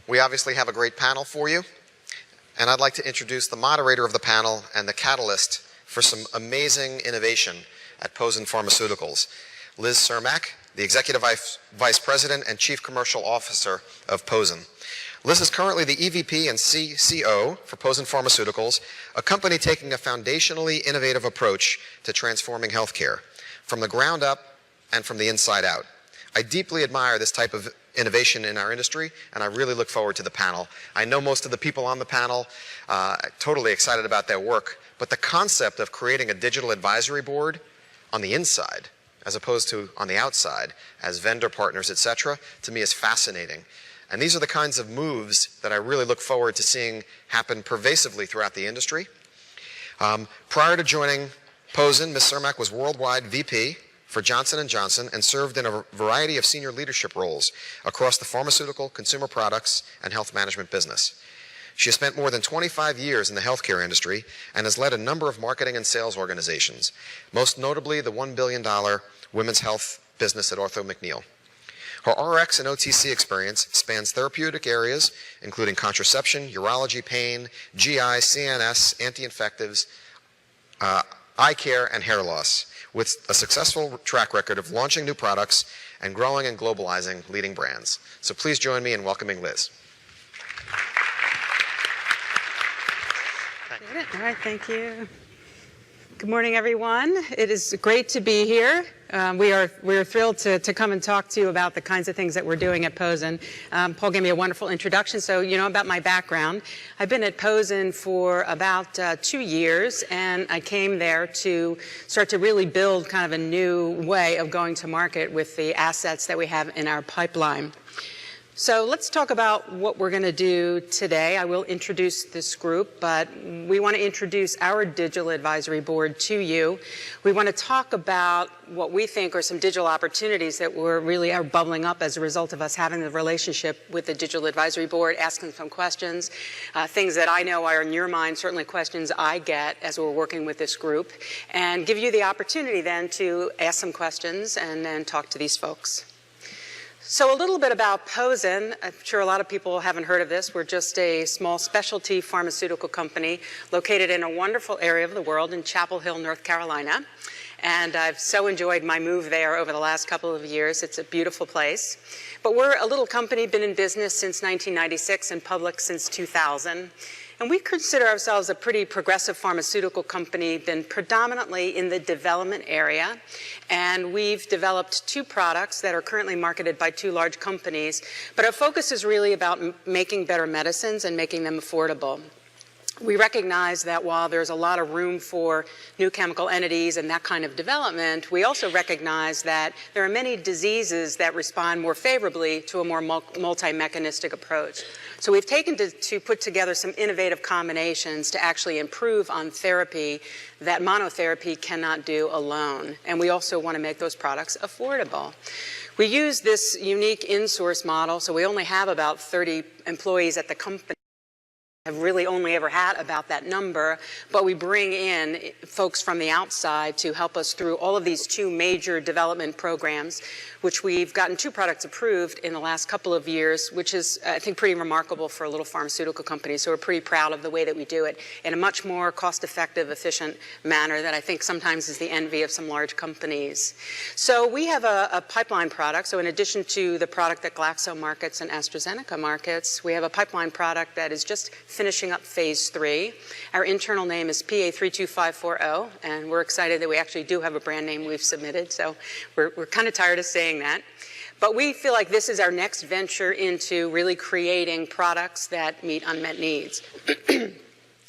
We obviously have a great panel for you, and I'd like to introduce the moderator of the panel and the catalyst for some amazing innovation at POZEN Pharmaceuticals, Liz Cermak, the Executive Vice President and Chief Commercial Officer of POZEN. Liz is currently the EVP and CCO for POZEN Pharmaceuticals, a company taking a foundationally innovative approach to transforming healthcare, from the ground up and from the inside out. I deeply admire this type of innovation in our industry, and I really look forward to the panel. I know most of the people on the panel, totally excited about their work, but the concept of creating a digital advisory board on the inside, as opposed to on the outside, as vendor partners, etc., to me is fascinating. And these are the kinds of moves that I really look forward to seeing happen pervasively throughout the industry. Prior to joining POZEN, Ms. Cermak was worldwide VP for Johnson & Johnson and served in a variety of senior leadership roles across the pharmaceutical, consumer products, and health management business. She has spent more than 25 years in the healthcare industry and has led a number of marketing and sales organizations, most notably the $1 billion women's health business at Ortho McNeil. Her RX and OTC experience spans therapeutic areas, including contraception, urology, pain, GI, CNS, anti-infectives, eye care, and hair loss, with a successful track record of launching new products and growing and globalizing leading brands. So please join me in welcoming Liz. All right, thank you. Good morning, everyone. It is great to be here. We are thrilled to come and talk to you about the kinds of things that we're doing at POZEN. Paul gave me a wonderful introduction, so you know about my background. I've been at POZEN for about 2 years, and I came there to start to really build kind of a new way of going to market with the assets that we have in our pipeline. So let's talk about what we're going to do today. I will introduce this group, but we want to introduce our digital advisory board to you. We want to talk about what we think are some digital opportunities that really are bubbling up as a result of us having the relationship with the digital advisory board, asking some questions, things that I know are in your mind, certainly questions I get as we're working with this group, and give you the opportunity then to ask some questions and then talk to these folks. So a little bit about POZEN. I'm sure a lot of people haven't heard of this. We're just a small specialty pharmaceutical company located in a wonderful area of the world in Chapel Hill, North Carolina. And I've so enjoyed my move there over the last couple of years. It's a beautiful place. But we're a little company, been in business since 1996 and public since 2000. And we consider ourselves a pretty progressive pharmaceutical company, been predominantly in the development area. And we've developed 2 products that are currently marketed by 2 large companies. But our focus is really about making better medicines and making them affordable. We recognize that while there's a lot of room for new chemical entities and that kind of development, we also recognize that there are many diseases that respond more favorably to a more multi-mechanistic approach. So we've taken to put together some innovative combinations to actually improve on therapy that monotherapy cannot do alone. And we also want to make those products affordable. We use this unique in-source model, so we only have about 30 employees at the company. Have really only ever had about that number, but we bring in folks from the outside to help us through all of these 2 major development programs, which we've gotten 2 products approved in the last couple of years, which is, I think, pretty remarkable for a little pharmaceutical company. So we're pretty proud of the way that we do it in a much more cost-effective, efficient manner that I think sometimes is the envy of some large companies. So we have a pipeline product. So in addition to the product that Glaxo markets and AstraZeneca markets, we have a pipeline product that is just finishing up phase 3. Our internal name is PA32540, and we're excited that we actually do have a brand name we've submitted, so we're kind of tired of saying that. But we feel like this is our next venture into really creating products that meet unmet needs.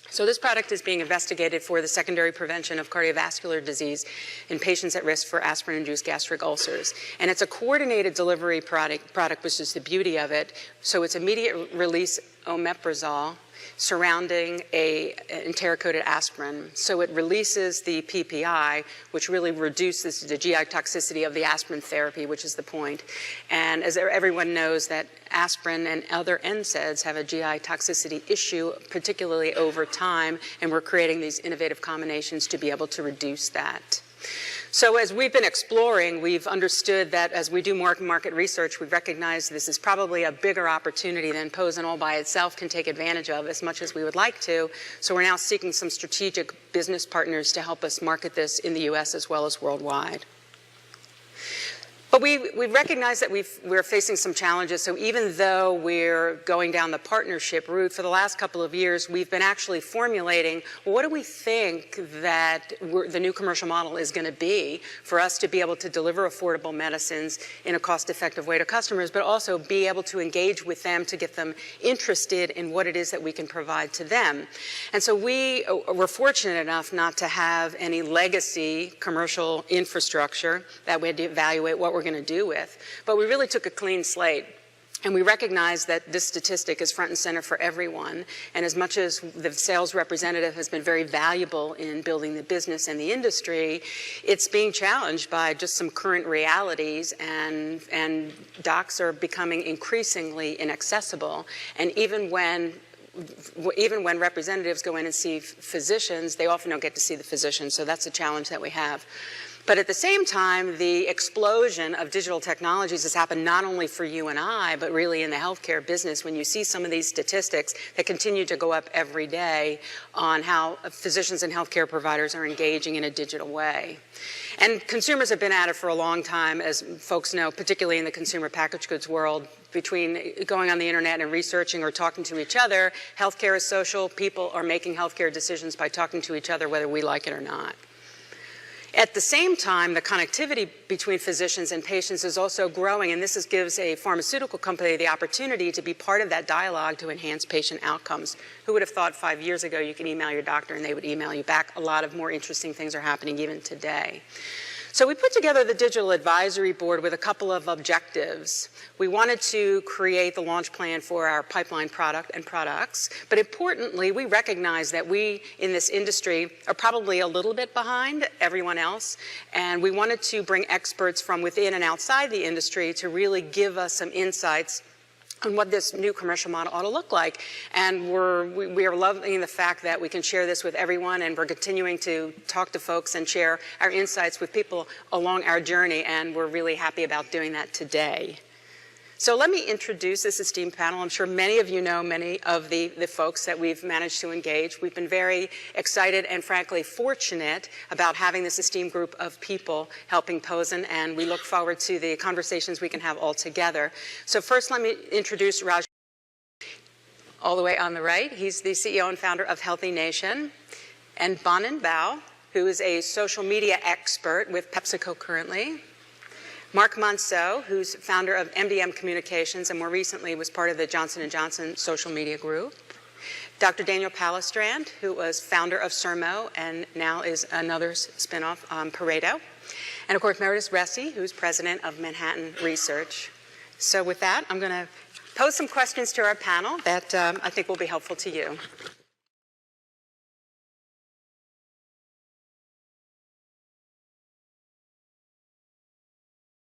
So this product is being investigated for the secondary prevention of cardiovascular disease in patients at risk for aspirin-induced gastric ulcers. And it's a coordinated delivery product, which is the beauty of it. So it's immediate release omeprazole surrounding an enteric-coated aspirin. So it releases the PPI, which really reduces the GI toxicity of the aspirin therapy, which is the point. And as everyone knows, that aspirin and other NSAIDs have a GI toxicity issue, particularly over time, and we're creating these innovative combinations to be able to reduce that. So as we've been exploring, we've understood that as we do more market research, we've recognized this is probably a bigger opportunity than POZEN all by itself can take advantage of as much as we would like to. So we're now seeking some strategic business partners to help us market this in the US as well as worldwide. But we recognize that we're facing some challenges. So even though we're going down the partnership route, for the last couple of years, we've been actually formulating, well, what do we think that the new commercial model is going to be for us to be able to deliver affordable medicines in a cost-effective way to customers, but also be able to engage with them to get them interested in what it is that we can provide to them. And so we're fortunate enough not to have any legacy commercial infrastructure that we had to evaluate what we're going to do with. But we really took a clean slate. And we recognize that this statistic is front and center for everyone. And as much as the sales representative has been very valuable in building the business and the industry, it's being challenged by just some current realities, and docs are becoming increasingly inaccessible. And even when representatives go in and see physicians, they often don't get to see the physician. So that's a challenge that we have. But at the same time, the explosion of digital technologies has happened not only for you and I, but really in the healthcare business when you see some of these statistics that continue to go up every day on how physicians and healthcare providers are engaging in a digital way. And consumers have been at it for a long time, as folks know, particularly in the consumer packaged goods world. Between going on the internet and researching or talking to each other, healthcare is social. People are making healthcare decisions by talking to each other, whether we like it or not. At the same time, the connectivity between physicians and patients is also growing, and this gives a pharmaceutical company the opportunity to be part of that dialogue to enhance patient outcomes. Who would have thought 5 years ago you could email your doctor and they would email you back? A lot of more interesting things are happening even today. So we put together the Digital Advisory Board with a couple of objectives. We wanted to create the launch plan for our pipeline product and products, but importantly, we recognize that we in this industry are probably a little bit behind everyone else, and we wanted to bring experts from within and outside the industry to really give us some insights on what this new commercial model ought to look like. And we are loving the fact that we can share this with everyone, and we're continuing to talk to folks and share our insights with people along our journey, and we're really happy about doing that today. So let me introduce this esteemed panel. I'm sure many of you know many of the folks that we've managed to engage. We've been very excited and frankly fortunate about having this esteemed group of people helping POZEN, and we look forward to the conversations we can have all together. So first let me introduce Raj, all the way on the right. He's the CEO and founder of Healthy Nation, and Bonin Bough, who is a social media expert with PepsiCo currently. Marc Monseau, who's founder of MDM Communications and more recently was part of the Johnson & Johnson social media group. Dr. Daniel Palestrant, who was founder of Cermak and now is another spinoff, Pareto. And of course, Meredith Ressi, who's president of Manhattan Research. So with that, I'm going to pose some questions to our panel that I think will be helpful to you.